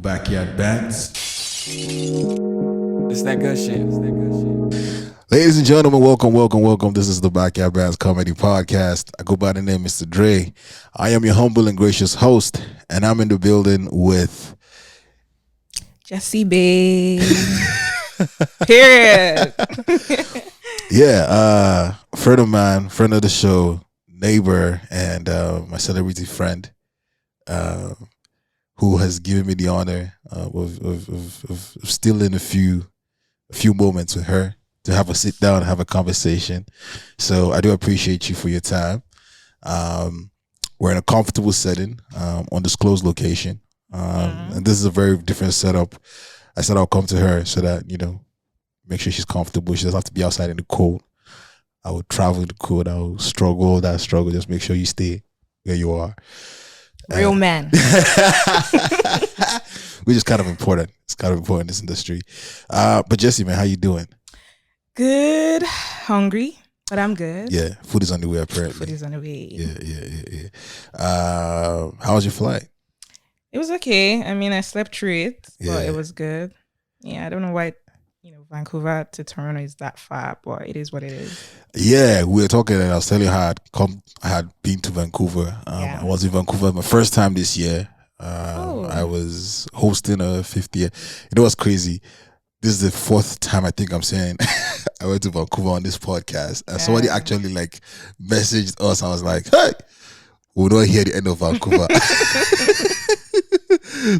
Backyard Bands. It's that good shit. Ladies and gentlemen, welcome. This is the Backyard Bands Comedy Podcast. I go by the name Mr. Dre. I am your humble and gracious host, and I'm in the building with Jessy Bae. Period. friend of mine, friend of the show, neighbor, and my celebrity friend, who has given me the honor of stealing a few moments with her to have a sit down and have a conversation. So I do appreciate you for your time. We're in a comfortable setting, undisclosed location. And this is a very different setup. I said I'll come to her so that, make sure she's comfortable. She doesn't have to be outside in the cold. I would travel in the cold. I will struggle, just make sure you stay where you are. Real man. Which is kind of important. It's kind of important in this industry. But Jessy, man, how you doing? Good. Hungry, but I'm good. Yeah, food is on the way apparently. Food is on the way. Yeah. How was your flight? It was okay. I mean, I slept through it, but it was good. Yeah, I don't know why, Vancouver to Toronto is that far, but it is what it is. Yeah, we were talking and I was telling you how I had been to Vancouver. I was in Vancouver my first time this year. I was hosting a 50th. You know what's crazy? This is the fourth time I think I'm saying I went to Vancouver on this podcast. And somebody actually messaged us. I was like, hey, we'll not hear the end of Vancouver.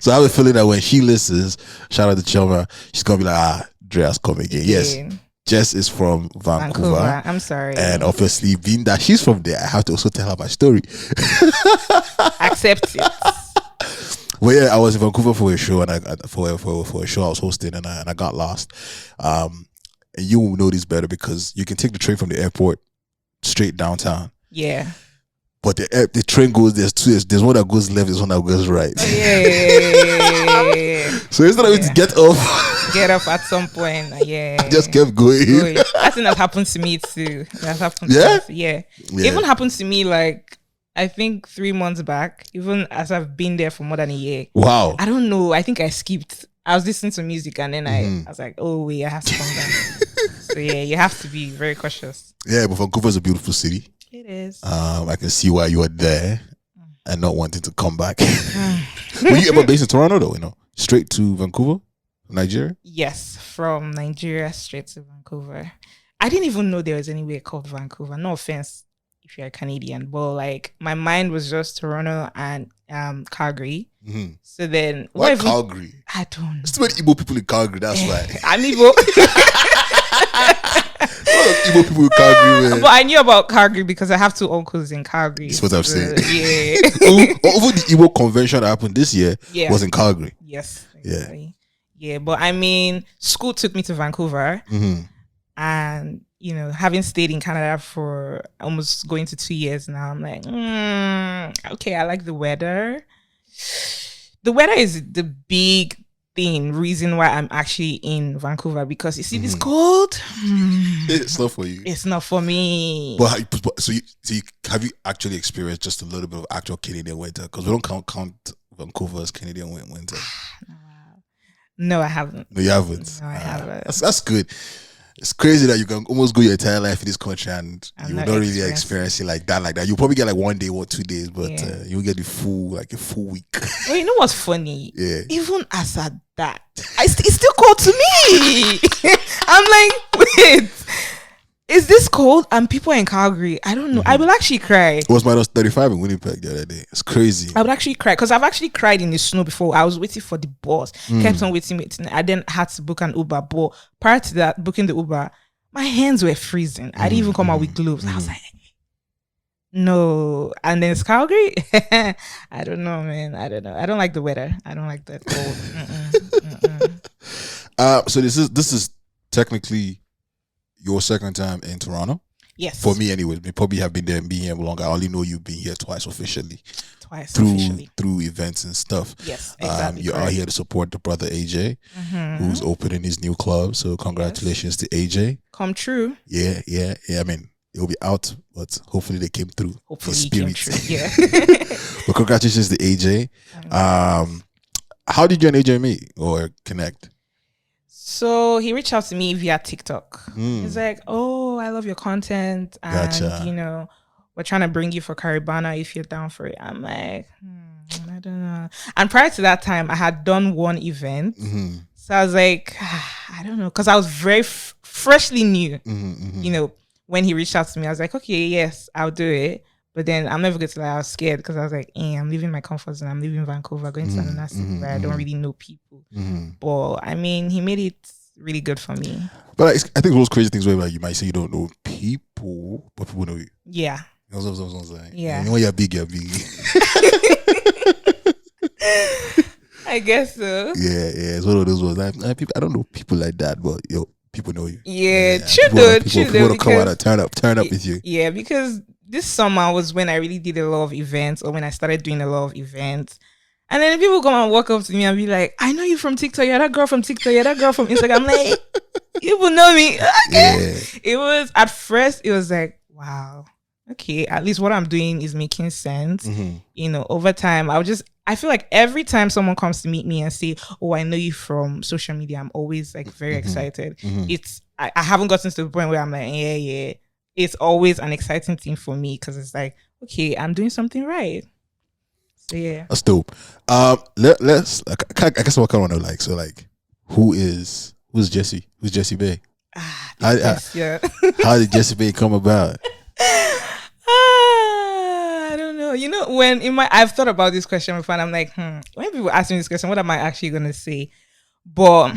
So I have a feeling that when she listens, shout out to Chelma, she's going to be like, Drea's coming again. Yes, Jess is from Vancouver. I'm sorry. And obviously, being that she's from there, I have to also tell her my story. Accept it. Well, yeah, I was in Vancouver for a show, and for a show I was hosting, and I got lost. And you will know this better because you can take the train from the airport straight downtown. Yeah. But the train goes, there's one that goes left, there's one that goes right. Yeah. So instead of to get off at some point. Yeah. I just kept going. I think that happened to me too. Yeah. It even happened to me I think 3 months back, even as I've been there for more than a year. Wow. I don't know. I think I skipped. I was listening to music and then I was like, oh wait, I have to come down. So yeah, you have to be very cautious. Yeah, but Vancouver's a beautiful city. It is. I can see why you are there and not wanting to come back. Were you ever based in Toronto though, straight to Vancouver, Nigeria? Yes, from Nigeria straight to Vancouver. I didn't even know there was anywhere called Vancouver. No offense if you're a Canadian, but my mind was just Toronto and Calgary. Mm-hmm. So then why Calgary? I don't know. There's too many Igbo people in Calgary, that's why. I'm Igbo. Igbo people in Calgary, man. But I knew about Calgary because I have 2 uncles in Calgary. That's what I'm saying. Yeah. Over the Igbo convention that happened this year was in Calgary. Yes. Exactly. Yeah, but I mean, school took me to Vancouver. Mm-hmm. And, having stayed in Canada for almost going to 2 years now, I'm like, okay, I like the weather. The weather is the big reason why I'm actually in Vancouver, because you see this cold. It's not for you. It's not for me. But so have you actually experienced just a little bit of actual Canadian winter? Because we don't count Vancouver as Canadian winter. No, I haven't. No, you haven't. No, I haven't. That's good. It's crazy that you can almost go your entire life in this country and you will not really experience it like that. You'll probably get 1 day or 2 days, but you'll get a full week. Well, you know what's funny? Yeah. Even as at that, it's still cold to me. I'm like, wait, is this cold? And people in Calgary, I don't know. Mm-hmm. I will actually cry. It was minus 35 in Winnipeg the other day. It's crazy. I would actually cry because I've actually cried in the snow before. I was waiting for the bus, kept on waiting. I then had to book an Uber. But prior to that, booking the Uber, my hands were freezing. I didn't even come out with gloves. I was like, no. And then it's Calgary. I don't know, man. I don't know. I don't like the weather. I don't like the cold. So this is technically your second time in Toronto? Yes. For me, anyways. We probably have been there and been here longer. I only know you've been here twice officially. Through events and stuff. Yes, exactly. You are here to support the brother AJ, who's opening his new club. So congratulations to AJ. Come true. Yeah. I mean, it'll be out, but hopefully they came through. Hopefully he came true. Yeah. But congratulations to AJ. How did you and AJ meet or connect? So he reached out to me via TikTok. He's like, "Oh, I love your content, and Gotcha. we're trying to bring you for Caribana if you're down for it." I'm like, I don't know. And prior to that time, I had done one event, so I was like, I don't know, because I was very freshly new. When he reached out to me, I was like, okay, yes, I'll do it. But then I'm never going to lie, I was scared because I was like, I'm leaving my comfort zone. I'm leaving Vancouver, going to another city where I don't really know people. But I mean, he made it really good for me. But I think those crazy things where like you might say you don't know people, but people know you. Yeah. You know what I'm saying? Yeah. You know you're big, you're big. I guess so. Yeah. It's one of those ones. I don't know people like that, but people know you. Yeah, true. People want to come out and turn up with you. Yeah, because this summer was when I really did a lot of events, or when I started doing a lot of events. And then people come and walk up to me and be like, I know you from TikTok. You're that girl from TikTok. You're that girl from Instagram. I'm like, people know me. Okay. Yeah. It was, at first, it was like, wow. Okay, at least what I'm doing is making sense. Over time, I feel like every time someone comes to meet me and say, oh, I know you from social media, I'm always like very excited. I haven't gotten to the point where I'm like, yeah. It's always an exciting thing for me because it's like, okay, I'm doing something right. So yeah. That's dope. Let's, I guess what kind of want to like, so like, who's Jessy? Who's Jessy Bae? How did Jessy Bae come about? I don't know. I've thought about this question before, and I'm like, when people ask me this question, what am I actually gonna say? But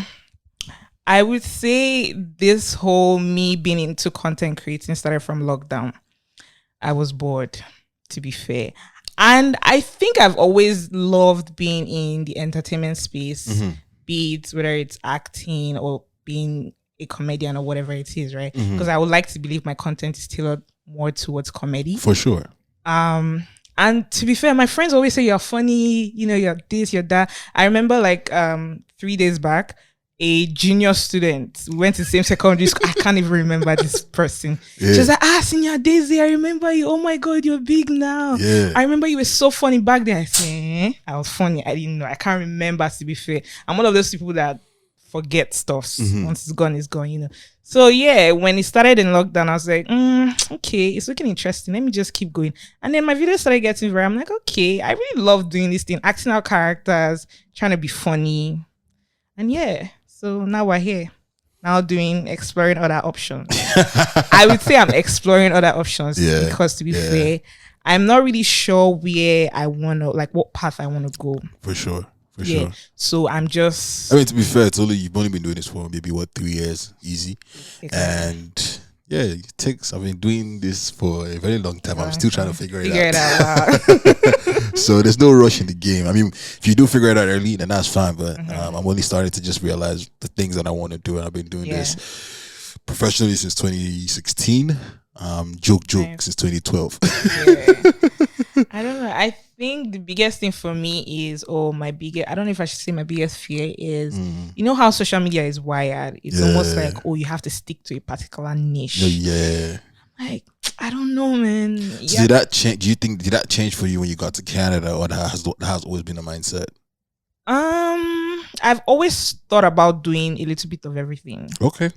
I would say this whole me being into content creating started from lockdown. I was bored, to be fair. And I think I've always loved being in the entertainment space, be it whether it's acting or being a comedian or whatever it is, right? Because I would like to believe my content is tailored more towards comedy. For sure. And to be fair, my friends always say you're funny, you're this, you're that. I remember 3 days back, a junior student, we went to the same secondary school. I can't even remember this person. Yeah. She was like, Senior Daisy, I remember you. Oh my God, you're big now. Yeah. I remember you were so funny back then. I said, I was funny. I didn't know. I can't remember, to be fair. I'm one of those people that forget stuff. Once it's gone, So yeah, when it started in lockdown, I was like, okay, it's looking interesting. Let me just keep going. And then my videos started getting viral. I'm like, okay, I really love doing this thing, acting out characters, trying to be funny. And yeah, so now we're here. Now exploring other options. I would say I'm exploring other options because, to be fair, I'm not really sure where I want to, what path I want to go. For sure. Sure. So I'm just. I mean, to be fair, you've only been doing this for maybe 3 years, easy. Exactly. And I've been doing this for a very long time. I'm still trying to figure it out. So there's no rush in the game. I mean, if you do figure it out early, then that's fine. But I'm only starting to just realize the things that I want to do, and I've been doing this professionally since 2016. Joke since 2012. I don't know. I think the biggest thing for me is, I don't know if I should say my biggest fear is, you know how social media is wired. It's almost like, you have to stick to a particular niche. Yeah. Like, I don't know, man. So did that change? Do you think did that change for you when you got to Canada, or that has always been the mindset? I've always thought about doing a little bit of everything. Okay.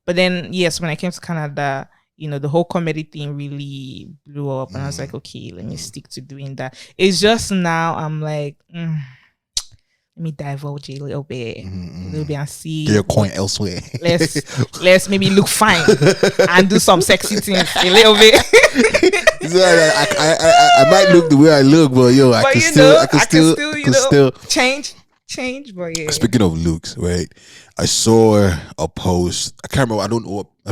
But then yes, when I came to Canada, the whole comedy thing really blew up, and I was like, okay, let me stick to doing that. It's just now I'm like, let me divulge a little bit, and see. Get your coin elsewhere. Let's maybe look fine and do some sexy things a little bit. I might look the way I look, but I can still change. But yeah. Speaking of looks, right? I saw a post. I can't remember. I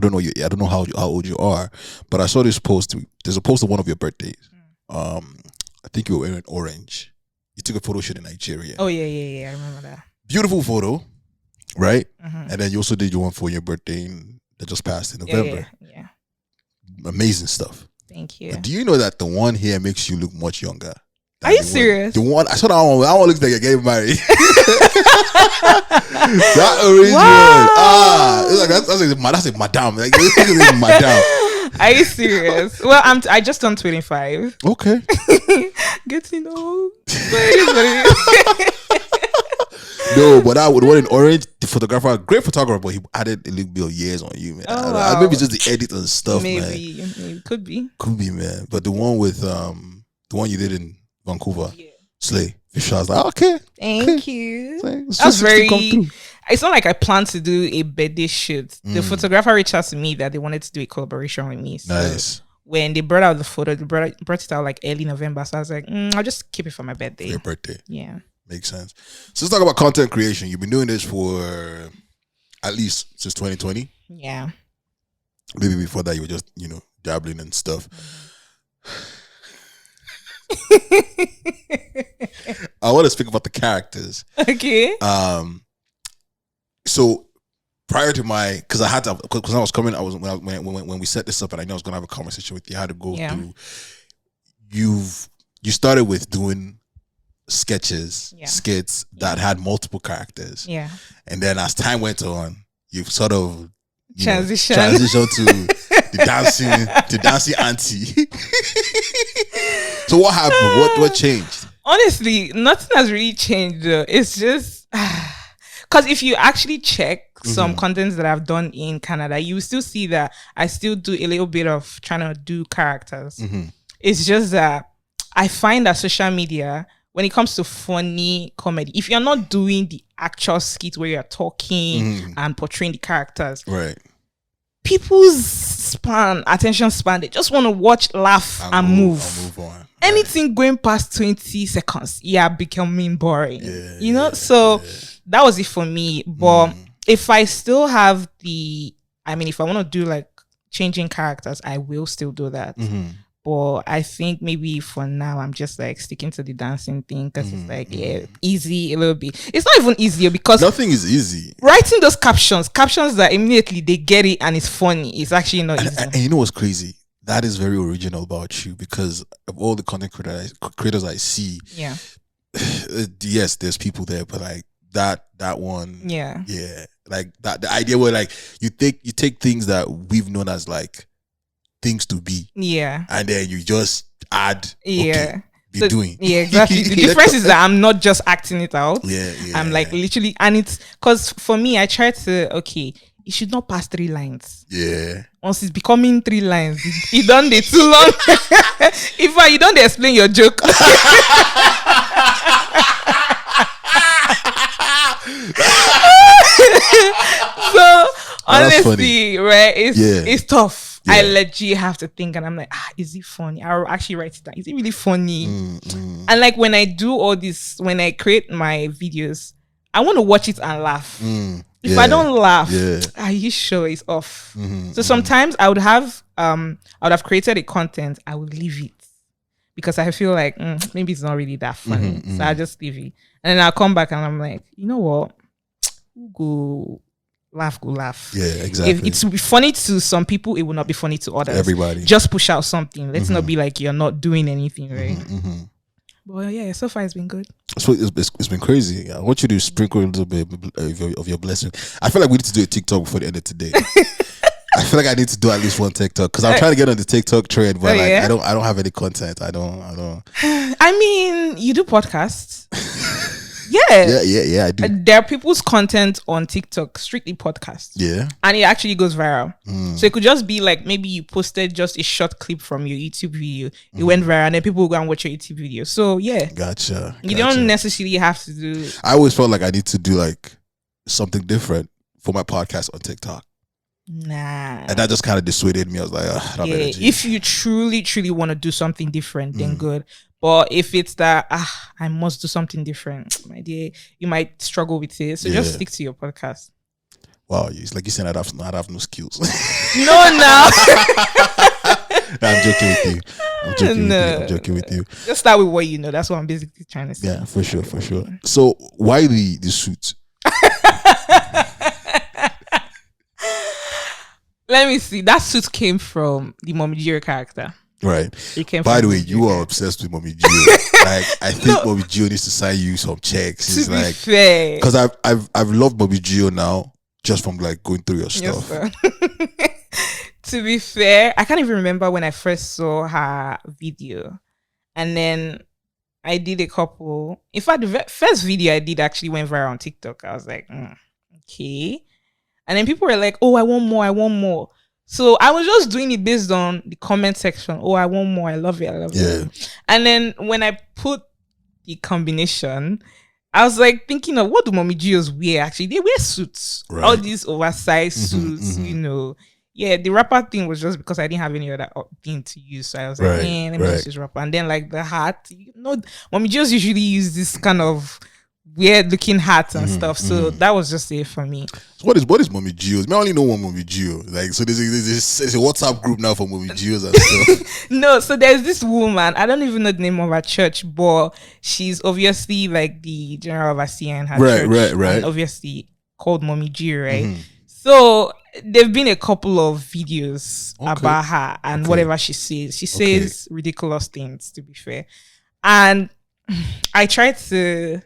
don't know how old you are, but I saw this post. There's a post of one of your birthdays. I think you were wearing orange. You took a photo shoot in Nigeria. Oh yeah. I remember that. Beautiful photo, right? And then you also did your one for your birthday that just passed in November. Yeah. Amazing stuff. Thank you. But do you know that the one here makes you look much younger? Are you serious? The one I saw that one looks like you're getting married. That orange one. That's like madame. Like madame. Are you serious? Well, I just turned 25. Okay. Getting old. No, but that the one in orange, the photographer, great photographer, but he added a little bit of years on you, man. Oh, Wow. Maybe just the edit and stuff, maybe could be, man. But the one with the one you did in Vancouver, Slay, Fish, I was like, okay, thank you. That's very. It's not like I plan to do a birthday shoot. The photographer reached out to me that they wanted to do a collaboration with me. So Nice. when they brought out the photo, they brought it out like early November. So I was like, I'll just keep it for my birthday. For your birthday. Yeah. Makes sense. So let's talk about content creation. You've been doing this for at least since 2020. Yeah. Maybe before that you were just, dabbling and stuff. I want to speak about the characters. Okay. So prior to because I had to, because I was coming, when we set this up and I knew I was going to have a conversation with you, I had to go through. You started with doing skits that had multiple characters. Yeah. And then as time went on, you've sort of transitioned to the dancing auntie. So what happened? What changed? Honestly, nothing has really changed. It's just because if you actually check some contents that I've done in Canada, you still see that I still do a little bit of trying to do characters. It's just that I find that social media, when it comes to funny comedy, if you're not doing the actual skit where you're talking and portraying the characters, right? People's attention span, they just want to watch, laugh, and move on. Anything going past 20 seconds, becoming boring. That was it for me. But if I still have if I want to do like changing characters, I will still do that. But I think maybe for now I'm just like sticking to the dancing thing because it's like easy a little bit. It's not even easier because nothing is easy. Writing those captions that immediately they get it and it's funny. It's actually not easy. And you know what's crazy? That is very original about you because of all the content creators I see. Yeah. Yes, there's people there, but like that one. Yeah. Yeah. Like that the idea where like you take things that we've known as like things to be, and then you just add, doing, exactly. The difference is that I'm not just acting it out. I'm like literally, and it's because for me, I try to it should not pass 3 lines. Once it's becoming 3 lines, you done it too long. If you don't explain your joke. So honestly, right, it's tough. I legit have to think, and I'm like, is it funny? I'll actually write it down. Is it really funny? And like when I do all this, when I create my videos, I want to watch it and laugh. If I don't laugh, are you sure it's off? So sometimes I would have created a content, I would leave it because I feel like maybe it's not really that funny. So I just leave it, and then I'll come back and I'm like, you know what? Go laugh. Yeah, exactly. If it's funny to some people, it will not be funny to others. Everybody. Just push out something. Let's not be like you're not doing anything, right? But yeah, so far it's been good. So it's been crazy. I want you to sprinkle a little bit of your blessing. I feel like we need to do a TikTok before the end of today. I feel like I need to do at least one TikTok because I'm trying to get on the TikTok trend, but I don't have any content. I don't. I mean, you do podcasts. Yeah, I do. There are people's content on TikTok, strictly podcasts. Yeah. And it actually goes viral. So it could just be like maybe you posted just a short clip from your YouTube video. It went viral and then people will go and watch your YouTube video. So yeah. Gotcha. You don't necessarily have to do. I always felt like I need to do like something different for my podcast on TikTok. Nah. And that just kind of dissuaded me. I was like, I don't have energy. If you truly want to do something different, then good. But if it's that I must do something different, my dear, you might struggle with it. So just stick to your podcast. Wow, it's like you said, I have no skills. No. I'm joking with you. I'm joking with you. Just start with what you know. That's what I'm basically trying to say. Yeah, for sure. So why the suit? Let me see. That suit came from the Mommy Gio character. Right. By the way, you are obsessed with Mommy Gio. Like, I think Mommy Gio needs to sign you some checks. It's like, fair, because I've loved Mommy Gio now just from like going through your stuff. To be fair, I can't even remember when I first saw her video, and then I did a couple. In fact, the first video I did actually went viral on TikTok. I was like, okay. And then people were like, oh, I want more, I want more. So I was just doing it based on the comment section. Oh, I want more, I love it, I love it. And then when I put the combination, I was like thinking of what do mommy Geos wear actually? They wear suits. Right. All these oversized suits, you know. Yeah, the rapper thing was just because I didn't have any other thing to use. So I was like, man, let me use this rapper. And then like the hat, you know, mommy Geos usually use this kind of weird looking hats and stuff. So that was just it for me. So what is Mommy Geos? I only know one Mommy Geo. Like, so there's a WhatsApp group now for Mommy Geos and stuff. No, so there's this woman, I don't even know the name of her church, but she's obviously like the general overseer in her church. Right. And obviously called Mommy Geo, right? So there've been a couple of videos about her and whatever she says. She says ridiculous things, to be fair. And I tried to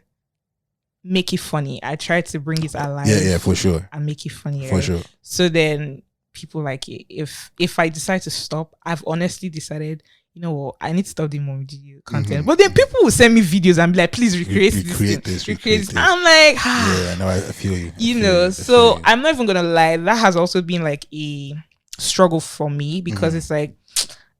make it funny. I tried to bring it alive. Yeah, for sure. And make it funny. For sure. So then people like it. If I decide to stop, I've honestly decided, you know what, I need to stop doing more video content. But then people will send me videos and be like, please recreate this. I'm like, yeah, no, I feel you. You know, so I'm not even gonna lie. That has also been like a struggle for me because it's like,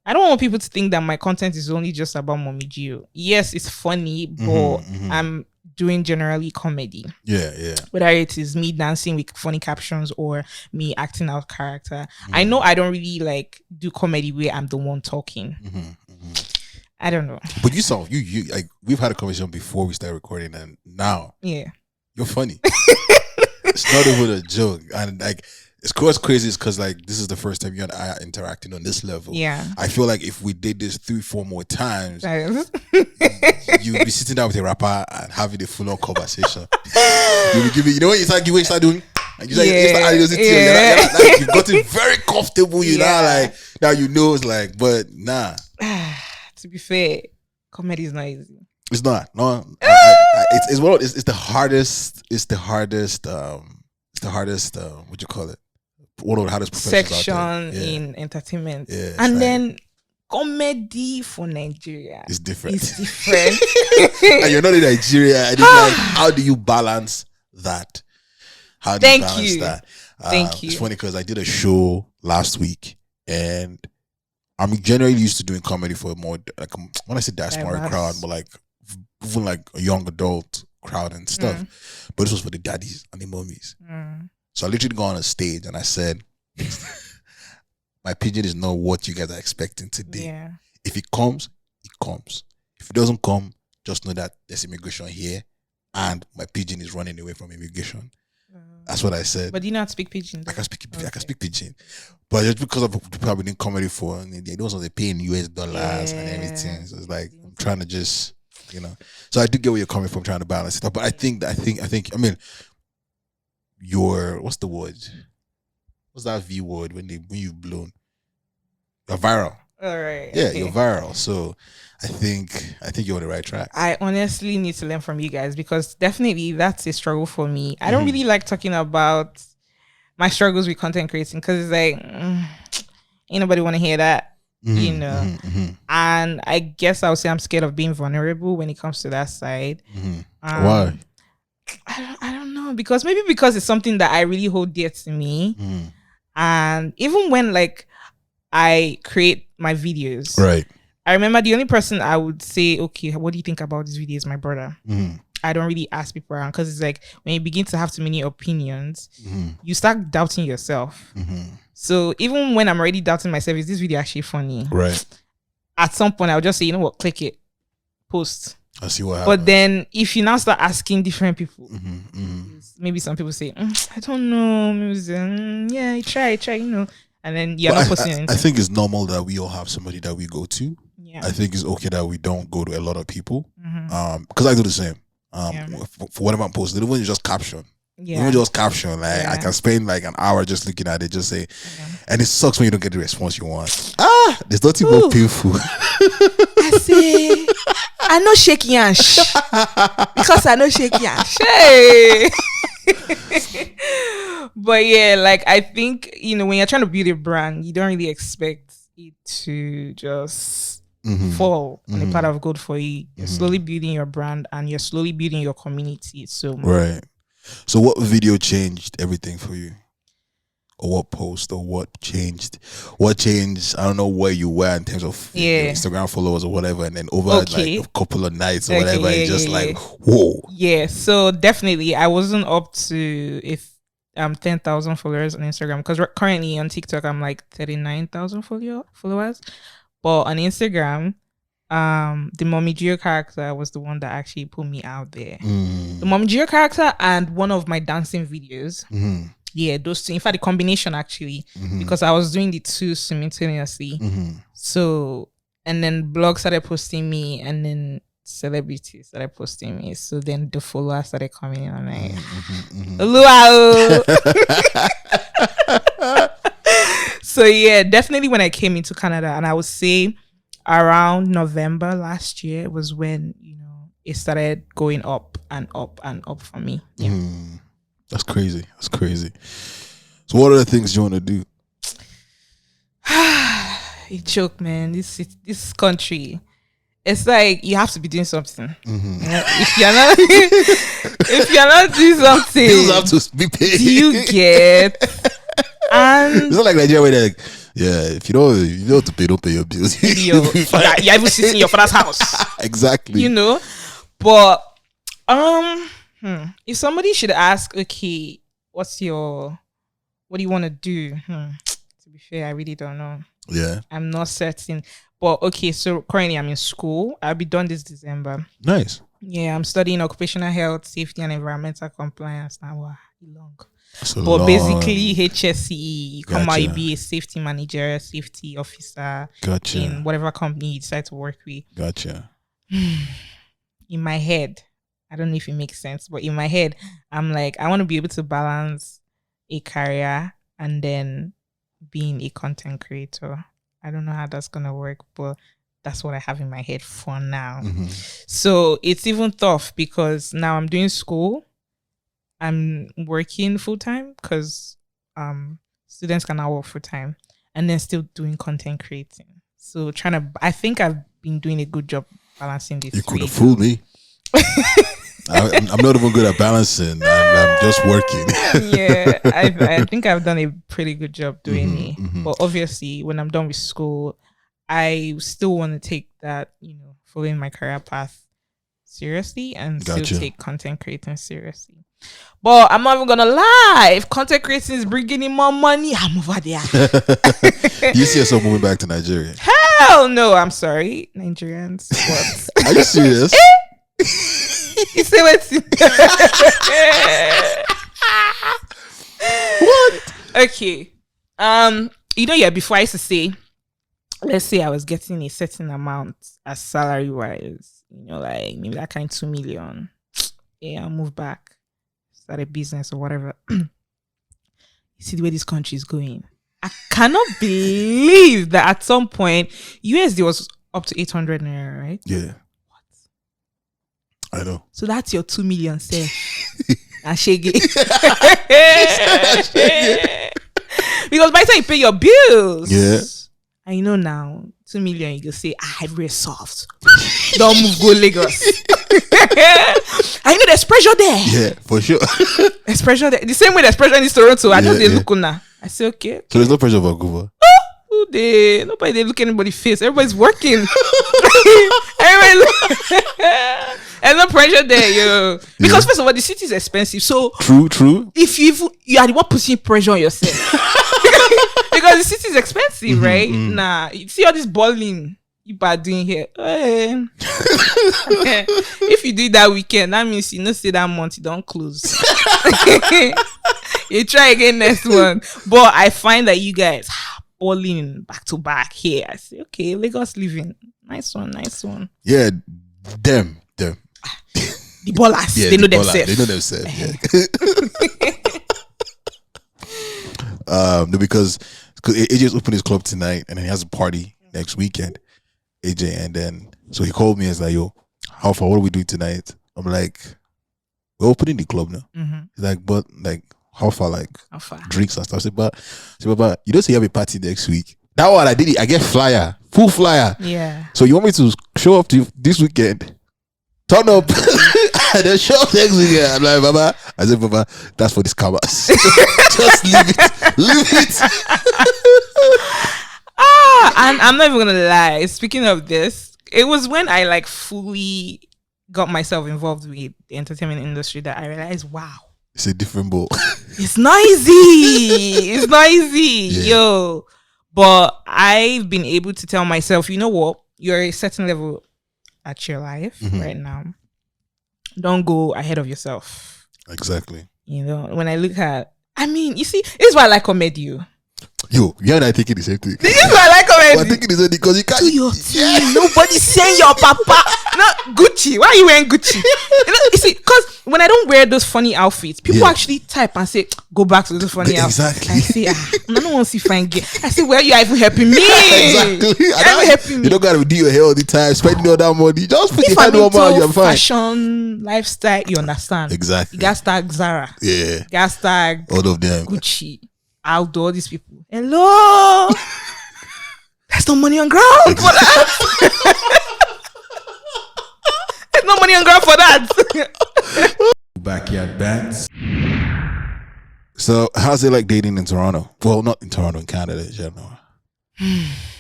I don't want people to think that my content is only just about Mommy Gio. Yes, it's funny, but I'm doing generally comedy. Yeah. Whether it is me dancing with funny captions or me acting out character. I know I don't really like do comedy where I'm the one talking. I don't know. But you like, we've had a conversation before we started recording, and now you're funny. It's not even a joke, and like, it's crazy because like this is the first time you and I are interacting on this level. Yeah, I feel like if we did this 3-4 more times, you'd be sitting down with a rapper and having a full-on conversation. You would give me, you know what? It's like you start doing, and you like you've gotten very comfortable. You know, like now you know it's like, but nah. To be fair, comedy is not easy. It's not. No, it's the hardest. It's the hardest. What you call it? One of the hardest section in entertainment. Yeah, and then comedy for Nigeria is different. And you're not in Nigeria. And it's like, how do you balance that? How do you balance that? Thank you. It's funny because I did a show last week, and I'm generally used to doing comedy for more like, when I say diaspora crowd, but like even like a young adult crowd and stuff. But this was for the daddies and the mommies. So I literally go on a stage and I said, my pigeon is not what you guys are expecting today. Yeah. If it comes, it comes. If it doesn't come, just know that there's immigration here and my pigeon is running away from immigration. That's what I said. But do you not speak pidgin? I can speak pidgin. But just because of people have been in comedy for, and they don't pay in US dollars and everything. So it's like, I'm trying to just, you know. So I do get where you're coming from, trying to balance it up. But I mean, what's the word? What's that V word when you've blown? You're viral. All right. Yeah, you're viral. So I think you're on the right track. I honestly need to learn from you guys because definitely that's a struggle for me. I don't really like talking about my struggles with content creating because it's like ain't nobody want to hear that. You know. And I guess I would say I'm scared of being vulnerable when it comes to that side. Why? I don't know, because it's something that I really hold dear to me. And even when like I create my videos, right, I remember the only person I would say, okay, what do you think about this video is my brother. I don't really ask people around because it's like when you begin to have too many opinions, you start doubting yourself. So even when I'm already doubting myself, is this video actually funny? Right. At some point, I'll just say, you know what, click it, post. I see what happens. But then if you now start asking different people, maybe some people say, I don't know, yeah, try, you know, and then you're not posting anything. I think it's normal that we all have somebody that we go to. Yeah. I think it's okay that we don't go to a lot of people. Because I do the same. For whatever I'm posting, even just caption. Even just caption, like I can spend like an hour just looking at it, just say, and it sucks when you don't get the response you want. There's nothing more painful. I say, I know shaky and because I know shaky and But yeah, like I think, you know, when you're trying to build a brand, you don't really expect it to just fall on a platter of gold for you. You're slowly building your brand and you're slowly building your community. So right. So what video changed everything for you? Or what post or what changed? What changed? I don't know where you were in terms of your Instagram followers or whatever, and then over like a couple of nights or whatever, it's just like whoa. Yeah, so definitely I wasn't up to 10,000 followers on Instagram because currently on TikTok I'm like 39,000 followers, but on Instagram, the Mommy Gio character was the one that actually put me out there. The Mommy Gio character and one of my dancing videos. Yeah, those two. In fact, the combination actually, because I was doing the two simultaneously. So, and then blogs started posting me, and then celebrities started posting me. So then the followers started coming in. I'm like, luau. So yeah, definitely when I came into Canada, and I would say around November last year was when it started going up and up and up for me. Yeah. That's crazy. That's crazy. So what are the things you want to do? You joke, man. This country, it's like you have to be doing something. If you're not doing something, you have to be paid. Do you get? And it's not like Nigeria where they're like, yeah, if you don't have to pay, don't pay your bills. You're even sitting in your father's house. Exactly. But if somebody should ask, okay, what do you want to do? To be fair, I really don't know. Yeah. I'm not certain. But okay, so currently I'm in school. I'll be done this December. Nice. Yeah, I'm studying occupational health, safety and environmental compliance. Now, wow, long. But basically, HSE, you come out, you be a safety manager, safety officer in whatever company you decide to work with. Gotcha. In my head, I don't know if it makes sense, but in my head, I'm like, I want to be able to balance a career and then being a content creator. I don't know how that's going to work, but that's what I have in my head for now. So it's even tough because now I'm doing school. I'm working full time because students can now work full time and then still doing content creating. So I think I've been doing a good job balancing this. You could have fooled me. I'm not even good at balancing. I'm just working. Yeah, I think I've done a pretty good job doing it. But obviously, when I'm done with school, I still want to take that, following my career path seriously and still take content creating seriously. But I'm not even gonna lie. If content creating is bringing in more money, I'm over there. You see yourself moving back to Nigeria? Hell no, I'm sorry, Nigerians. What? Are you serious? You say what? What? Okay. Before I used to say, let's say I was getting a certain amount as salary wise, like maybe that kind of 2 million. Yeah, I'll move back. Start a business or whatever. You see the way this country is going. I cannot believe that at some point USD was up to 800 naira, right? Yeah. What? I know. So that's your 2 million say. Ashege. Because by the time you pay your bills, yeah. And now 2 million, you go say, I very soft. Don't move, go Lagos. I know there's pressure there. Yeah, for sure. There's pressure there. The same way there's pressure in this Toronto. I just look now. I say, okay. So there's no pressure for Vancouver? Nobody they look at anybody's face. Everybody's working. There's no pressure there, yo. Because first of all, the city is expensive. So true. If you are the one putting pressure on yourself. Because the city is expensive, right? Nah, you see all this balling you are doing here. If you do it that weekend, that means say that month you don't close. You try again next month. But I find that you guys balling back to back here. I say, okay, Lagos living. Nice one. Yeah, them. The ballers, they know themselves. Yeah. No, because AJ's opened his club tonight and then he has a party next weekend. AJ, and then so he called me and was like, yo, how far? What are we doing tonight? I'm like, we're opening the club now. He's like, but like how far? Like how far? Drinks and stuff. I said, but you don't say you have a party next week. That one I did it. I get flyer, full flyer. Yeah. So you want me to show up to this weekend? Turn up and then show up next weekend. I'm like, Baba. I said, Baba, that's for the scammers. Just leave it. Leave it. And I'm not even gonna lie. Speaking of this, it was when I like fully got myself involved with the entertainment industry that I realized, wow, It's a different ball. it's not easy. It's not easy, yo. But I've been able to tell myself, you know what? You're a certain level at your life right now. Don't go ahead of yourself. Exactly. You know, when I look at, I mean, you see, this is why I like comedy. Yo, you and I thinking the same thing. This is why I like We're comedy. thinking the same thing because you can't. Do your thing. Nobody saying your papa. No, Gucci. Why are you wearing Gucci? You see, because when I don't wear those funny outfits, people actually type and say, go back to those funny outfits. Exactly. I say, I don't want to see fine girl. I say, well, you are even helping me. Exactly. You're even helping me. You don't gotta do your hair all the time, spending all that money. Just put If your I'm hand over, you're into fine. fashion, lifestyle, you understand. Exactly. Gas tag Zara. Yeah. Gas tag All of them. Gucci. Outdoor, these people. Hello. There's no money on ground for that. There's no money on ground for that. Backyard bands. So, how's it like dating in Toronto? Well, not in Toronto, in Canada in general.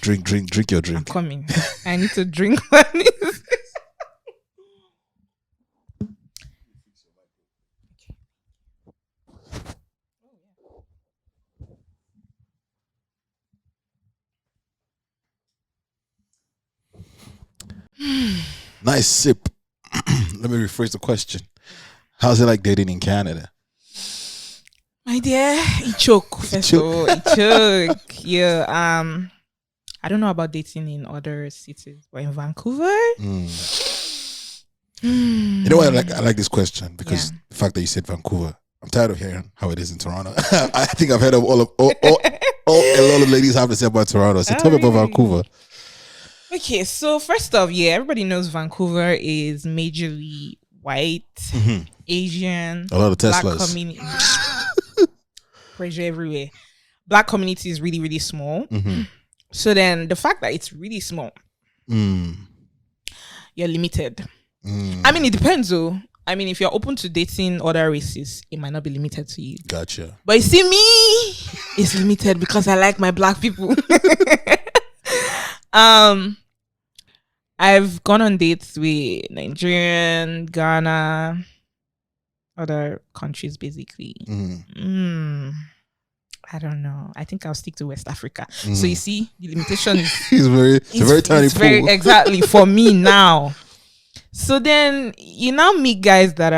Drink your I'm drink. coming. I need to drink money. Nice sip. Let me rephrase the question. How's it like dating in Canada? My dear, it choke. First of all, it choke. Yeah. I don't know about dating in other cities, but in Vancouver. You know what? I like this question because the fact that you said Vancouver. I'm tired of hearing how it is in Toronto. I think I've heard of a lot of ladies have to say about Toronto. So tell me about Vancouver. Okay, so first off, everybody knows Vancouver is majorly white, Asian, A lot of black Teslas. community. Pressure everywhere. Black community is really, really small. So then the fact that it's really small, you're limited. I mean, it depends though. I mean, if you're open to dating other races, it might not be limited to you. Gotcha. But you see me, it's limited because I like my black people. I've gone on dates with Nigerian, Ghana, other countries basically. I don't know. I think I'll stick to West Africa. So you see, the limitation is it's a very tiny pool. Exactly for me now. So then you now meet guys that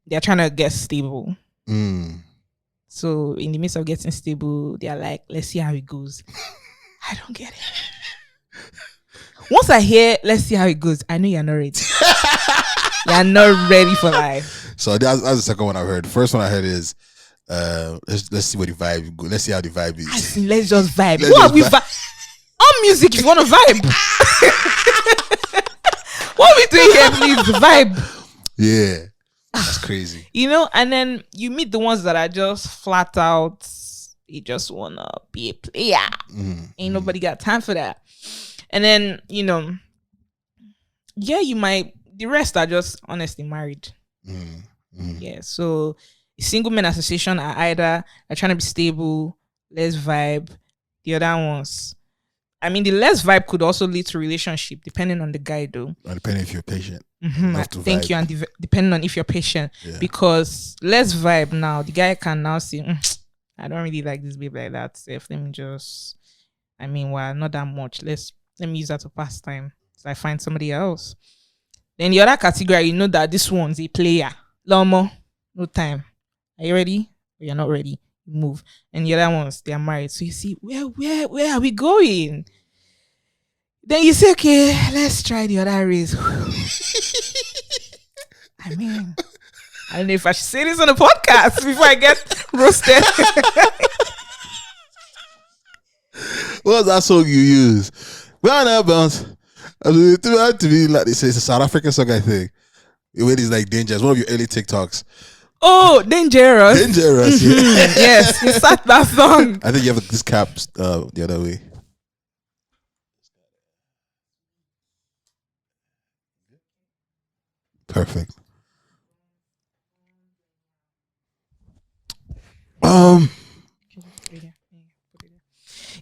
they're trying to get stable. So in the midst of getting stable, they're like, let's see how it goes. I don't get it. Once I hear, let's see how it goes, I know you're not ready. You're not ready for life. So that's the second one I heard. The first one I heard is, let's see what the vibe. Let's see how the vibe is. I see, let's just vibe. Let's What just are we vibe. On music, if you want to vibe. What are we doing here, please? Vibe. Yeah, that's crazy. You know, and then you meet the ones that are just flat out. They just wanna be a player. Ain't nobody got time for that. And then, you know, you might, the rest are just honestly married. Yeah, so single men association are either are trying to be stable, less vibe. The other ones, I mean, the less vibe could also lead to relationship, depending on the guy though. Depending if you're patient. Thank you. And depending on if you're patient. Because less vibe now, the guy can now see, I don't really like this babe like that. If let me just, I mean, well, not that much. Let me use that to pass time. So I find somebody else. Then the other category, you know that this one's a player. Lomo, no time. Are you ready? Or you're not ready? Move. And the other ones, they are married. So you see, where are we going? Then you say, okay, let's try the other race. I mean, I don't know if I should say this on the podcast before I get roasted. What's that song you use? Well, now bounce. To be like they say, it's a South African song, I think. It is like dangerous. One of your early TikToks. Oh, Dangerous. Dangerous. Yeah. Yes, he sang that song. I think you have this cap the other way. Perfect.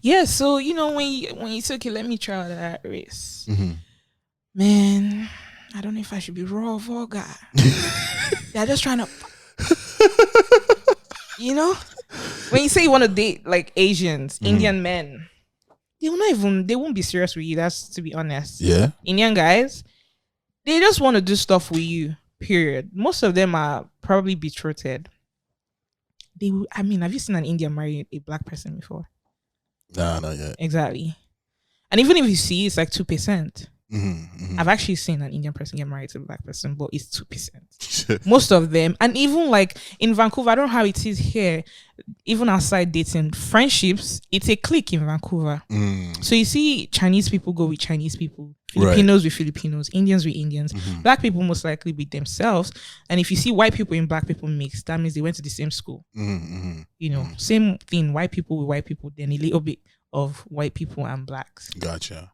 Yeah, so when you took it, let me try that race. Mm-hmm. Man, I don't know if I should be raw or vulgar. They're just trying to, when you say you want to date like Asians, Indian men, they won't be serious with you. That's to be honest. Yeah. Indian guys, they just want to do stuff with you. Period. Most of them are probably betrothed. Have you seen an Indian marry a black person before? Nah, not yet. Exactly. And even if you see, it's like 2%. I've Mm-hmm. actually seen an Indian person get married to a black person, but it's 2%. Most of them, and even like in Vancouver, I don't know how it is here. Even outside dating, friendships, it's a clique in Vancouver. So you see Chinese people go with Chinese people, Filipinos with Filipinos, Indians with Indians, black people most likely with themselves. And if you see white people and black people mixed, that means they went to the same school. Same thing, white people with white people, then a little bit of white people and blacks. Gotcha.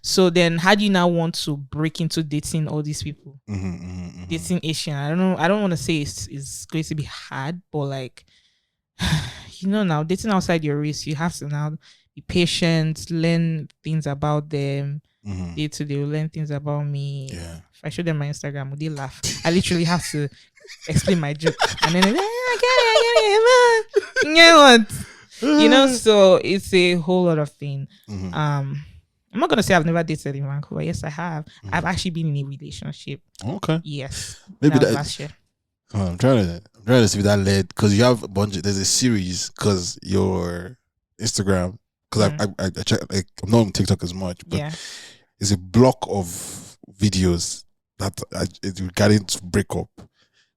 So then how do you now want to break into dating all these people? Dating Asian, I don't know. I don't want to say it's going to be hard, but like, now dating outside your race, you have to now be patient, learn things about them. Day to day, learn things about me. Yeah. If I show them my Instagram, would they laugh? I literally have to explain my joke, and then I get it. So it's a whole lot of things. I'm not gonna say I've never dated in Vancouver. Yes, I have. I've actually been in a relationship. Okay. Yes. Maybe that was last year. I'm trying to see if that led, because you have a bunch. There's a series, because your Instagram, because I check, like, I'm not on TikTok as much, but it's a block of videos that it's regarding to breakup.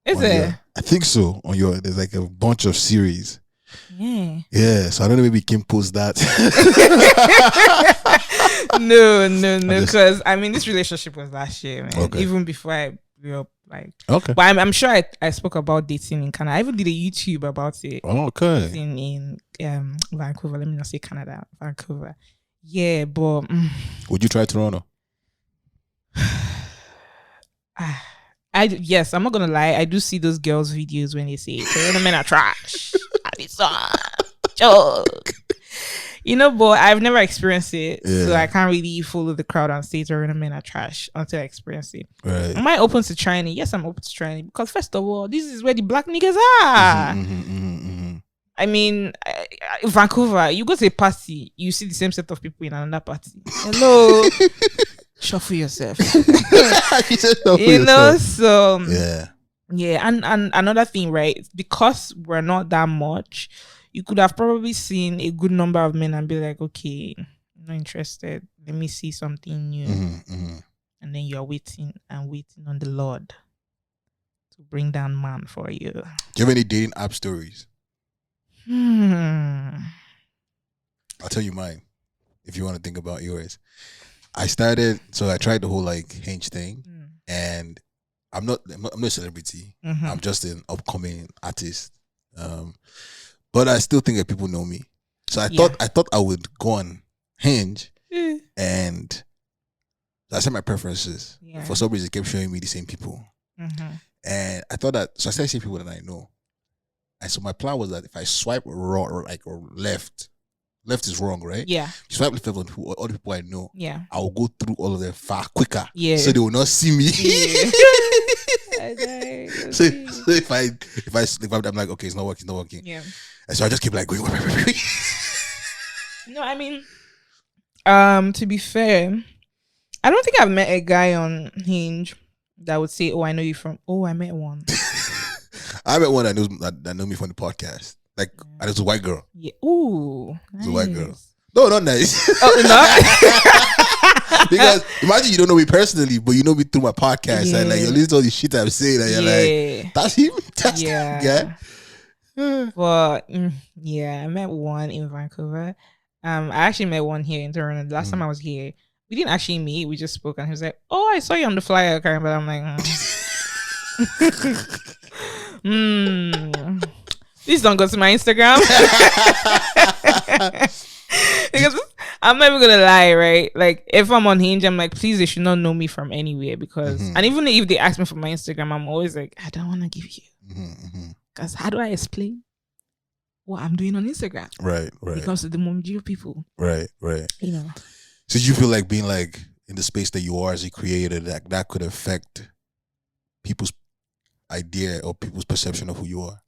Is it? I think so. There's like a bunch of series. Yeah. So I don't know. Maybe you can post that. No. Because this relationship was last year, man. Okay. Even before I grew up, like. Okay. But I'm sure I spoke about dating in Canada. I even did a YouTube about it. Okay. In Vancouver. Let me not say Canada. Vancouver. Yeah, but would you try Toronto? Yes, I'm not gonna lie. I do see those girls' videos when they say Toronto men are trash. Joke. But I've never experienced it, so I can't really follow the crowd and say Toronto men are trash until I experience it. Right. Am I open to trying it? Yes, I'm open to trying it, because first of all, this is where the black niggas are. Vancouver, you go to a party, you see the same set of people in another party. Hello. Shuffle yourself. So yeah, and another thing, right? Because we're not that much, you could have probably seen a good number of men and be like, okay, I'm not interested. Let me see something new. And then you're waiting and waiting on the Lord to bring down man for you. Do you have any dating app stories? I'll tell you mine if you want to think about yours. I tried the whole like Hinge thing, and I'm not a celebrity. I'm just an upcoming artist, but I still think that people know me. So I thought I would go on Hinge, and I set my preferences. For some reason, it kept showing me the same people, and I thought that. So I started seeing people that I know, and so my plan was that if I swipe or left is wrong, right? Yeah. You swipe left on all the people I know. Yeah. I will go through all of them far quicker. Yeah. So they will not see me. Yeah. So if I'm like, okay, it's not working. Yeah. And so I just keep like going. No, to be fair, I don't think I've met a guy on Hinge that would say, "Oh, I know you from." Oh, I met one. I met one that know me from the podcast. Like, and it's a white girl. Yeah. Ooh. It's a white girl. No, not nice. Oh, no. Because imagine you don't know me personally, but you know me through my podcast, and like you listen to all the shit I'm saying, and you're like, "That's him." That's that guy. But I met one in Vancouver. I actually met one here in Toronto. The last time I was here, we didn't actually meet. We just spoke, and he was like, "Oh, I saw you on the flyer," but I'm like, Please don't go to my Instagram. Because I'm not even gonna lie, right? Like if I'm on Hinge, I'm like, please, they should not know me from anywhere because, and even if they ask me for my Instagram, I'm always like, I don't want to give you, because how do I explain what I'm doing on Instagram? Right. Because of the Momjio people. Right. You know. So you feel like being like in the space that you are as a creator, that could affect people's idea or people's perception of who you are?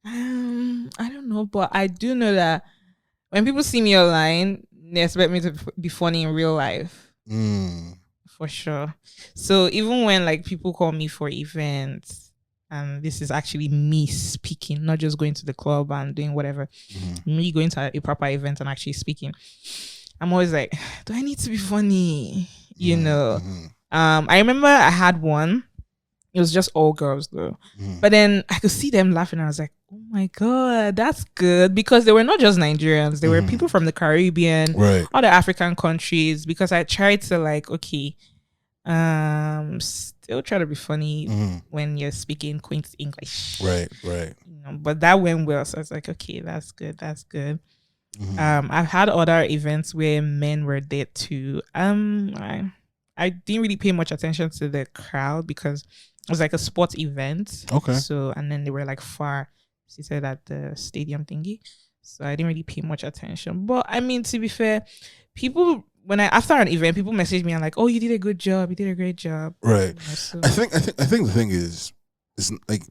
I don't know, but I do know that when people see me online, they expect me to be funny in real life. For sure. So even when like people call me for events, and this is actually me speaking, not just going to the club and doing whatever, me going to a proper event and actually speaking, I'm always like, do I need to be funny? You know? I remember I had one. It was just all girls though. But then I could see them laughing. And I was like, oh my God, that's good. Because they were not just Nigerians. They were people from the Caribbean, other African countries. Because I tried to like, okay, still try to be funny when you're speaking Queen's English. Right. You know, but that went well. So I was like, okay, that's good. I've had other events where men were there too. I didn't really pay much attention to the crowd because it was like a sports event. Okay. So, and then they were like far seated at the stadium thingy. So I didn't really pay much attention. But I mean, to be fair, people, after an event, people message me and like, oh, you did a good job. You did a great job. Right. You know, so. I think the thing is like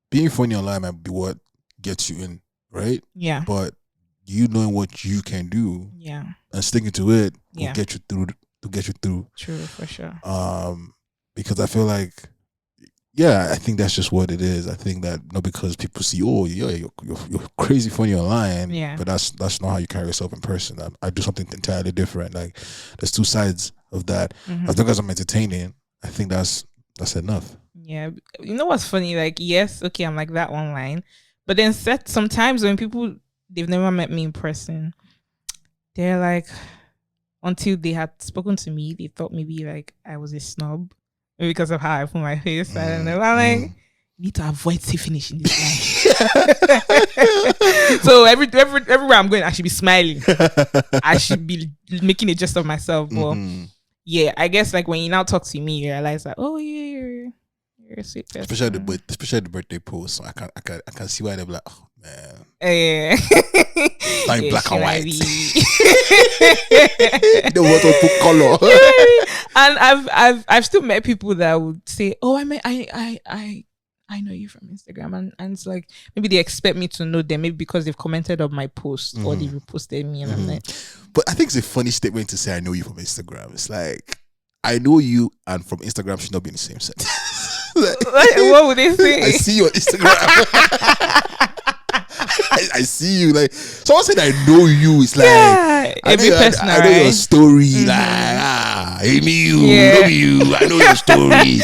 being funny online might be what gets you in, right? Yeah. But you knowing what you can do, and sticking to it will get you through. True, for sure. Because I feel like, I think that's just what it is. I think that not because people see, oh, you're crazy funny online, but that's not how you carry yourself in person. I do something entirely different. Like there's two sides of that. As long as I'm entertaining, I think that's enough. Yeah, you know what's funny? Like, yes, okay, I'm like that online, but then sometimes when people they've never met me in person, they're like, until they had spoken to me, they thought maybe like I was a snob. Maybe because of how I put my face. I don't know. I'm like, you need to avoid finishing this life. So everywhere I'm going, I should be smiling. I should be making a jest of myself. But yeah, I guess like when you now talk to me, you realize that, oh yeah, you're a sweet person. Especially the birthday post. So I can see why they're like, oh man. Like black and white. The water put color. And I've still met people that would say, oh, I know you from Instagram, and it's like maybe they expect me to know them, maybe because they've commented on my post or they reposted me, and I'm like, but I think it's a funny statement to say I know you from Instagram. It's like I know you and from Instagram should not be in the same sentence. Like, what would they say? I see you on Instagram. I see you. Like someone said I know you. It's like I know your story. Like I knew you. Know you. I know your story.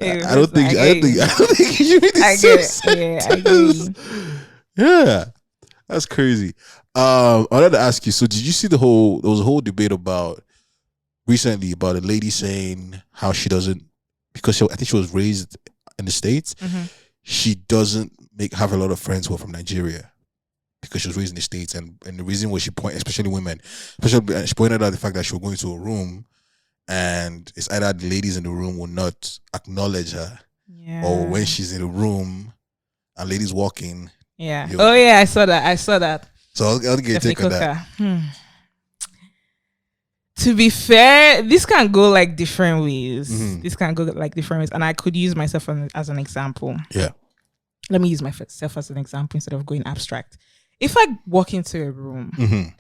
I don't think you should be the same sentence. I get you. Yeah, that's crazy. I wanted to ask you. So did you see there was a whole debate recently about a lady saying how she doesn't, because I think she was raised in the States. She doesn't have a lot of friends who are from Nigeria because she was raised in the States, and the reason was she especially women, she pointed out the fact that she was going to a room and it's either the ladies in the room will not acknowledge her, or when she's in the room and ladies walking. Yeah. I saw that. So I'll get a take on that. To be fair, this can go like different ways. And I could use myself as an example. Yeah. Let me use myself as an example instead of going abstract. If I walk into a room,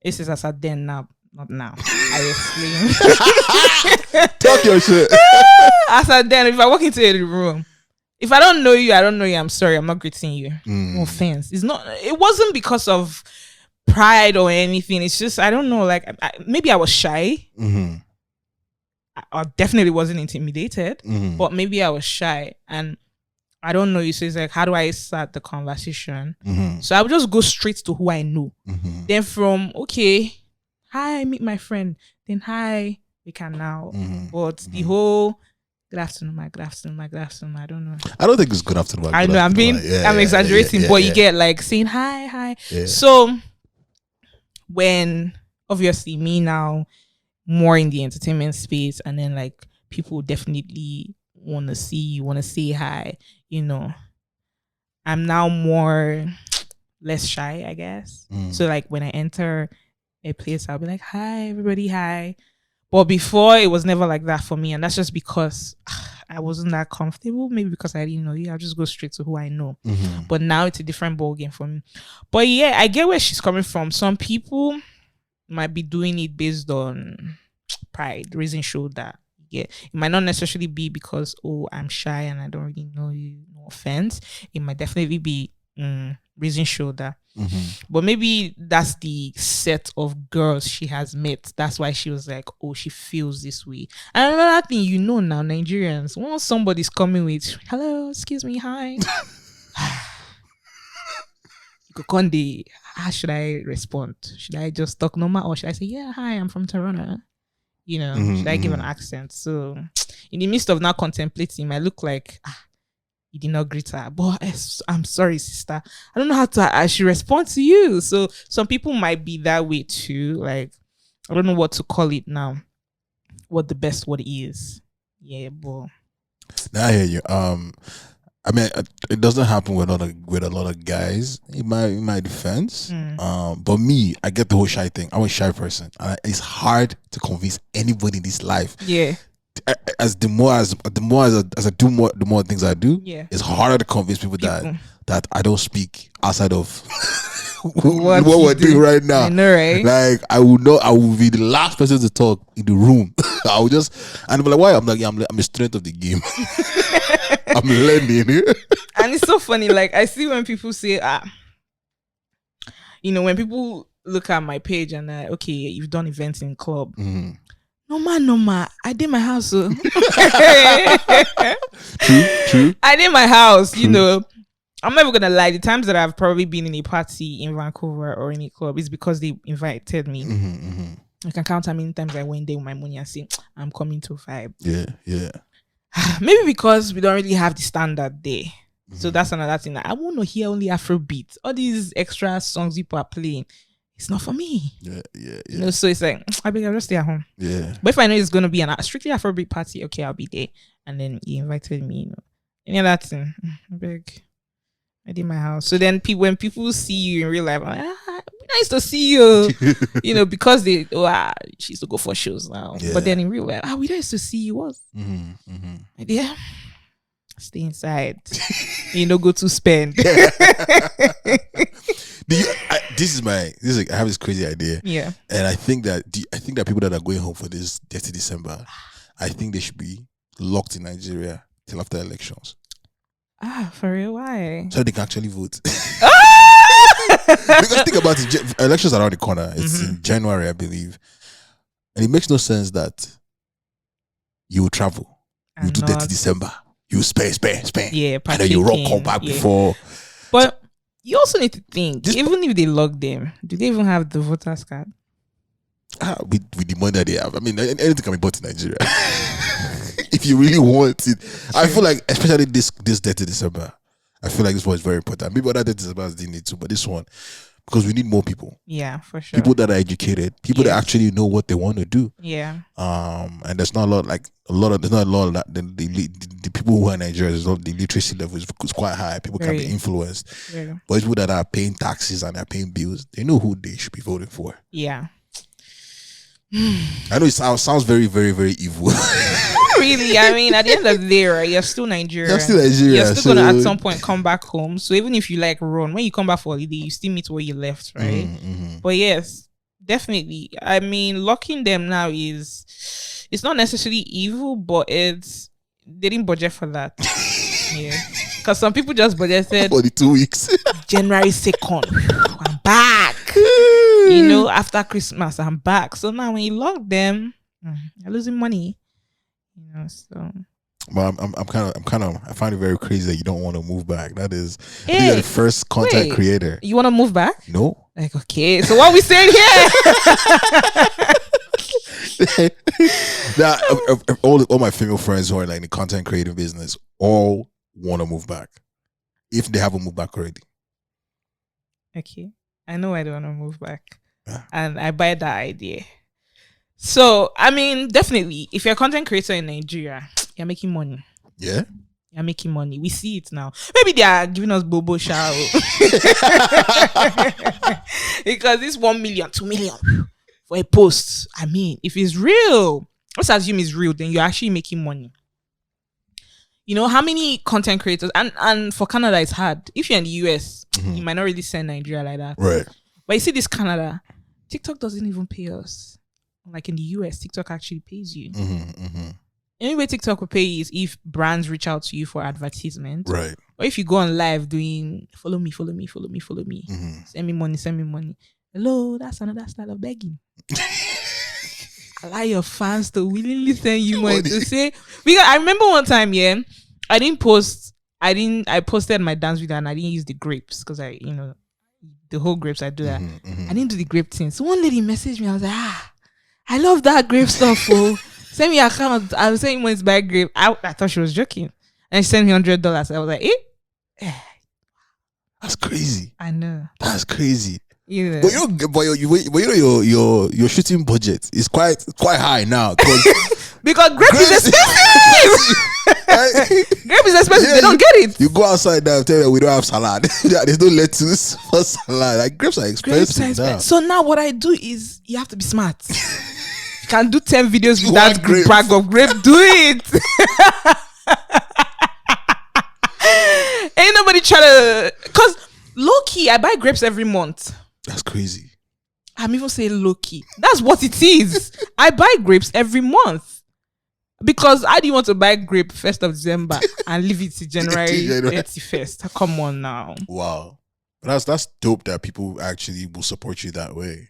this is as a then now, not now. I explain. Talk your shit. As a then, if I walk into a room, if I don't know you, I'm sorry, I'm not greeting you. No offense. It wasn't because of pride or anything. It's just, I don't know, like maybe I was shy. I definitely wasn't intimidated, but maybe I was shy, and I don't know you. So it's like, how do I start the conversation? So I would just go straight to who I know. Then from, okay, hi, meet my friend. Then hi, we can now. But the whole good afternoon, my good afternoon, my good afternoon. I don't know. I don't think it's good afternoon. I know. I'm exaggerating, but you get like saying hi. Yeah. So when obviously me now more in the entertainment space, and then like people definitely want to see you, want to say hi. You know, I'm now more less shy, I guess. So like when I enter a place, I'll be like, hi, everybody, hi. But before, it was never like that for me. And that's just because I wasn't that comfortable. Maybe because I didn't know you. I'll just go straight to who I know. But now it's a different ballgame for me. But yeah, I get where she's coming from. Some people might be doing it based on pride, raising shoulder. Yeah, it might not necessarily be because, oh, I'm shy and I don't really know you. No offense. It might definitely be raising shoulder. But maybe that's the set of girls she has met. That's why she was like, oh, she feels this way. And another thing, you know, now Nigerians, once somebody's coming with, hello, excuse me, hi, you could come the, how should I respond? Should I just talk normal, or should I say, yeah, hi, I'm from Toronto? You know, should I give an accent? So in the midst of now contemplating, it might look like, you did not greet her, but I'm sorry, sister, I don't know how to I should respond to you. So some people might be that way too. Like, I don't know what to call it now, what the best word is. Yeah, but I hear you. I mean, it doesn't happen with a lot of guys in my defense. But me, I get the whole shy thing. I'm a shy person, and it's hard to convince anybody in this life. Yeah. As I do more, the more things I do, it's harder to convince people that I don't speak outside of what we're doing right now. I know, right? Like I will be the last person to talk in the room. I will just, and be like, why? I'm like, I'm the strength of the game. I'm learning. And it's so funny. Like I see when people say, you know, when people look at my page and okay, you've done events in club. No ma. I did my house. True. I did my house. True. You know, I'm never gonna lie. The times that I've probably been in a party in Vancouver or in a club is because they invited me. I can count how many times I went there with my money and say, I'm coming to vibe. Yeah. Maybe because we don't really have the standard there. So that's another thing. I want to hear only Afrobeat. All these extra songs people are playing. It's not for me. Yeah. You know, so it's like, I'll just stay at home. Yeah. But if I know it's going to be a strictly Afrobeat party, okay, I'll be there. And then he invited me, you know. Any other thing, I did my house. So then when people see you in real life, I'm like, nice to see you. You know, because she used to go for shows now. Yeah. But then in real life, we nice to see you. What? Yeah. Stay inside. You know, go to spend. I have this crazy idea. Yeah. And I think that people that are going home for this 30 December, I think they should be locked in Nigeria till after elections. For real? Why? So they can actually vote. Because think about it, elections are around the corner. It's in January, I believe. And it makes no sense that you will travel. You do 30 December. You spend. Yeah, and then you come back before. But you also need to think, even if they lock them, do they even have the voter's card? With the money that they have. I mean, anything can be bought in Nigeria. If you really want it. Sure. I feel like, especially this 30 December, I feel like this one is very important. Maybe other 30 December didn't need to, but this one, because we need more people. Yeah, for sure. People that are educated, people that actually know what they want to do. Yeah. And there's not a lot that the people who are in Nigeria, the literacy level is quite high. People can be influenced. Yeah. But people that are paying taxes and they're paying bills, they know who they should be voting for. Yeah. I know it sounds very, very, very evil. Really, I mean, at the end of the day, right, you're still Nigerian. You're still gonna at some point come back home. So even if you like run, when you come back for holiday, you still meet where you left, right? But yes, definitely. I mean, locking them now it's not necessarily evil, but they didn't budget for that. Yeah, because some people just budgeted for the 2 weeks. January 2nd, I'm back. You know, after Christmas, I'm back. So now when you lock them, you're losing money. You know, so. But I find it very crazy that you don't want to move back. That is, you're the first content creator. You want to move back? No. Like, okay, so what we saying here? Now, all my female friends who are like in the content creating business all want to move back if they haven't moved back already. Okay, I know I don't want to move back, Yeah. and I buy that idea. So, I mean, definitely, if you're a content creator in Nigeria, you're making money. Yeah. You're making money. We see it now. Maybe they are giving us bobo show because this 1 million, 2 million for a post. I mean, if it's real, let's assume it's real, then you're actually making money. You know how many content creators, and for Canada it's hard. If you're in the US, you might not really send Nigeria like that. Right. But you see this Canada, TikTok doesn't even pay us. Like in the US, TikTok actually pays you. Any way TikTok will pay you is if brands reach out to you for advertisement. Right. Or if you go on live doing follow me. Send me money. Hello, that's another style of begging. Allow your fans to willingly send you money to say, because I remember one time, I posted my dance video and I didn't use the grapes because the whole grapes I do that. I didn't do the grape thing. So one lady messaged me, I was like, I love that grape stuff, send me your account. I was saying when it's buy grape. I thought she was joking. And she sent me $100. I was like, That's crazy. I know. That's crazy. Yeah. But your shooting budget is quite high now. Because grape is expensive. Grape is expensive. They don't get it. You go outside now and tell them we don't have salad. There's no lettuce for salad. Like grapes are expensive now. So now what I do is you have to be smart. You can do 10 videos with that grape. bag of grape. Do it. Ain't nobody try to, because low key I buy grapes every month. That's crazy. I'm even saying low key. That's what it is. I buy grapes every month. Because I didn't want to buy grape 1st of December and leave it to January 31st. Come on now. Wow. But that's dope that people actually will support you that way.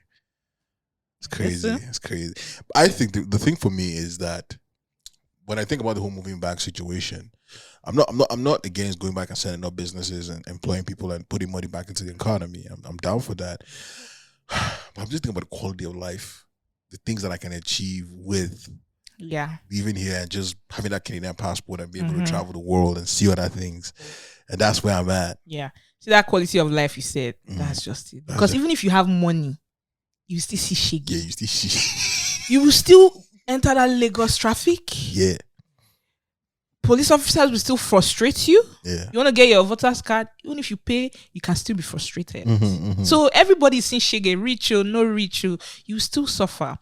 It's crazy. Yes, it's crazy. I think the thing for me is that when I think about the whole moving back situation, I'm not against going back and setting up businesses and employing people and putting money back into the economy. I'm down for that. But I'm just thinking about the quality of life, the things that I can achieve with living here and just having that Canadian passport and being able to travel the world and see other things. And that's where I'm at. Yeah. See that quality of life you said, that's just it. Because even if you have money, you still see shaggy. Yeah, you still see. You will still enter that Lagos traffic. Yeah. Police officers will still frustrate you. Yeah. You want to get your voter's card, even if you pay, you can still be frustrated. So everybody's seeing shaggy, rich or no rich, you still suffer.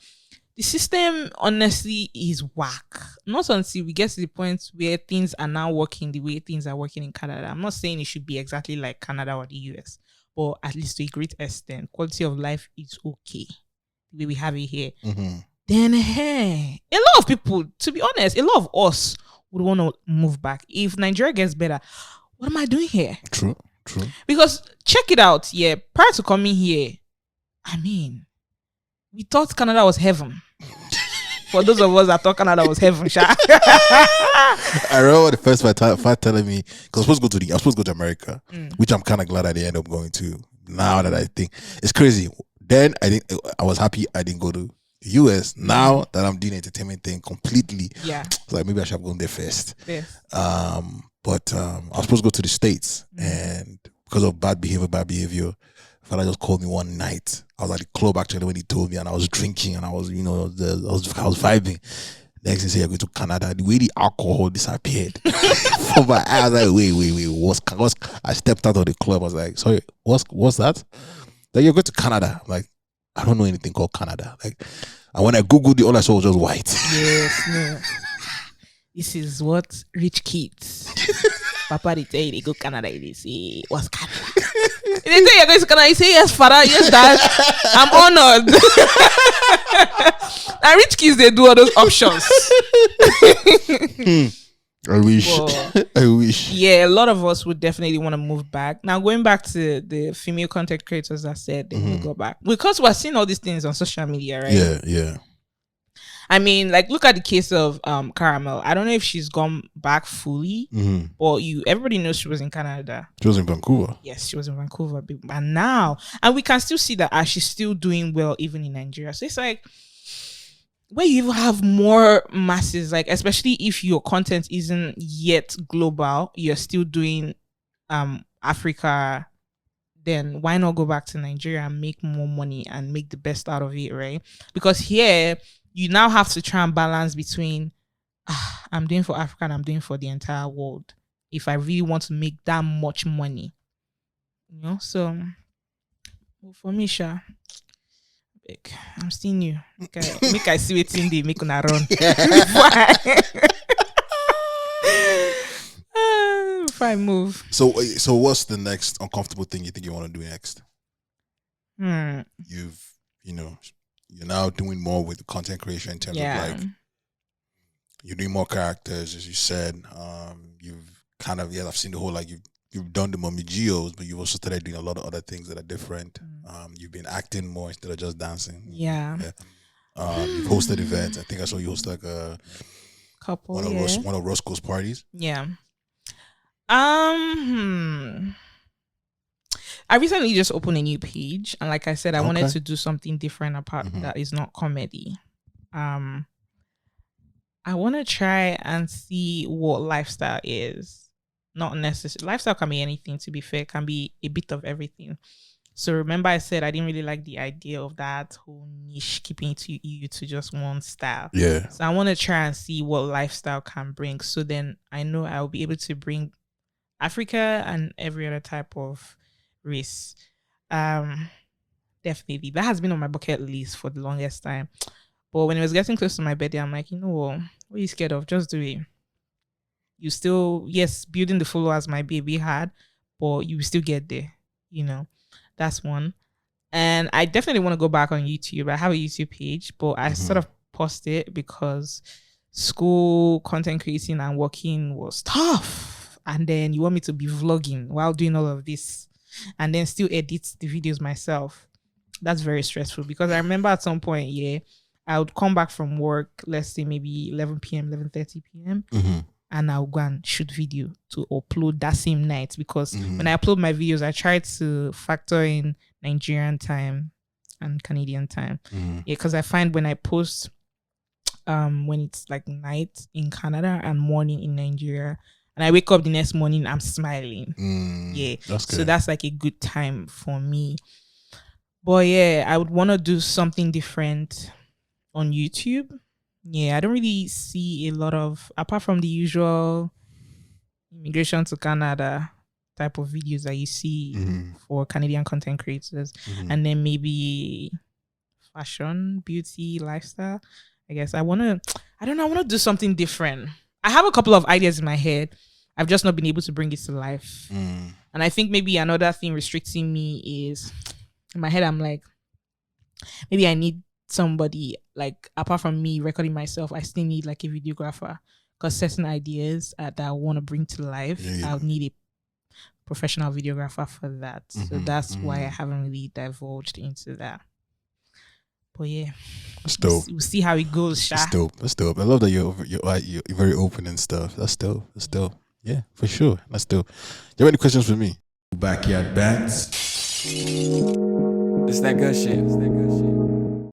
The system, honestly, is whack. Not until we get to the point where things are now working the way things are working in Canada. I'm not saying it should be exactly like Canada or the US, but at least to a great extent, quality of life is okay the way we have it here. Then, a lot of people, to be honest, a lot of us would want to move back. If Nigeria gets better, what am I doing here? True. Because check it out, prior to coming here, I mean, we thought Canada was heaven. For those of us that thought Canada was heaven, I remember the first fight telling me, because I was supposed to go to America, which I'm kind of glad I didn't end up going to. Now that I think it's crazy. Then I was happy I didn't go to the US. Now that I'm doing the entertainment thing completely, it's like maybe I should have gone there first. Yes. But I was supposed to go to the States, and because of bad behavior, father just called me one night. I was at the club actually when he told me, and I was drinking, and I was, I was vibing. Next thing he said, "You're going to Canada." The way the alcohol disappeared from my eyes, I was like, wait, what's? I stepped out of the club. I was like, sorry, what's that? Like, you're going to Canada? I'm like, I don't know anything called Canada. Like, and when I googled it, all I saw was just white. Yes, no. This is what rich kids. Papa, they tell you they go Canada. They say, what's Canada? They say you're going to Canada. You say, yes, father, yes, dad. I'm honored. And rich kids, they do all those options. I wish. I wish. Yeah, a lot of us would definitely want to move back. Now, going back to the female content creators that said they will go back. Because we're seeing all these things on social media, right? Yeah. I mean, like, look at the case of Caramel. I don't know if she's gone back fully, but everybody knows she was in Canada. She was in Vancouver. Yes, she was in Vancouver. And we can still see that she's still doing well even in Nigeria. So it's like, where you even have more masses, like especially if your content isn't yet global, you're still doing Africa, then why not go back to Nigeria and make more money and make the best out of it, right? Because here you now have to try and balance between I'm doing for Africa and I'm doing for the entire world. If I really want to make that much money, you know. So for me, Sha, I'm still new. Make I see waiting they make una run. If I move. So what's the next uncomfortable thing you think you want to do next? You're now doing more with content creation in terms of like you're doing more characters, as you said. You've kind of I've seen the whole like you've done the Mummy Geos, but you've also started doing a lot of other things that are different. You've been acting more instead of just dancing. Yeah. You've hosted events. I think I saw you host like a couple one of Roscoe's parties. Yeah. I recently just opened a new page, and like I said, I wanted to do something different apart that is not comedy. I want to try and see what lifestyle is. Not necessarily lifestyle can be anything. To be fair, it can be a bit of everything. So remember, I said I didn't really like the idea of that whole niche keeping you to just one style. Yeah. So I want to try and see what lifestyle can bring. So then I know I'll be able to bring Africa and every other type of race. Definitely. That has been on my bucket list for the longest time. But when it was getting close to my birthday, I'm like, you know what are you scared of? Just do it. You still, yes, building the followers might be a bit hard, but you still get there. You know, that's one. And I definitely want to go back on YouTube. I have a YouTube page, but I sort of paused it because school, content creating and working was tough. And then you want me to be vlogging while doing all of this and then still edit the videos myself. That's very stressful because I remember at some point, I would come back from work, let's say maybe 11 p.m., 11:30 p.m. And I'll go and shoot video to upload that same night because when I upload my videos, I try to factor in Nigerian time and Canadian time. Because I find when I post when it's like night in Canada and morning in Nigeria, and I wake up the next morning, I'm smiling. That's good. So that's like a good time for me. But I would want to do something different on YouTube. I don't really see a lot of, apart from the usual immigration to Canada type of videos that you see for Canadian content creators, and then maybe fashion, beauty, lifestyle. I guess I want to do something different. I have a couple of ideas in my head. I've just not been able to bring it to life. And I think maybe another thing restricting me is in my head, I'm like, maybe I need somebody, like apart from me recording myself, I still need like a videographer because certain ideas that I want to bring to life, I'll need a professional videographer for that. So that's why I haven't really divulged into that. But that's dope. We'll see how it goes, Sha. That's dope. I love that you're very open and stuff. That's dope. Yeah, for sure. That's dope. You have any questions for me? Backyard Bands. It's that good shit.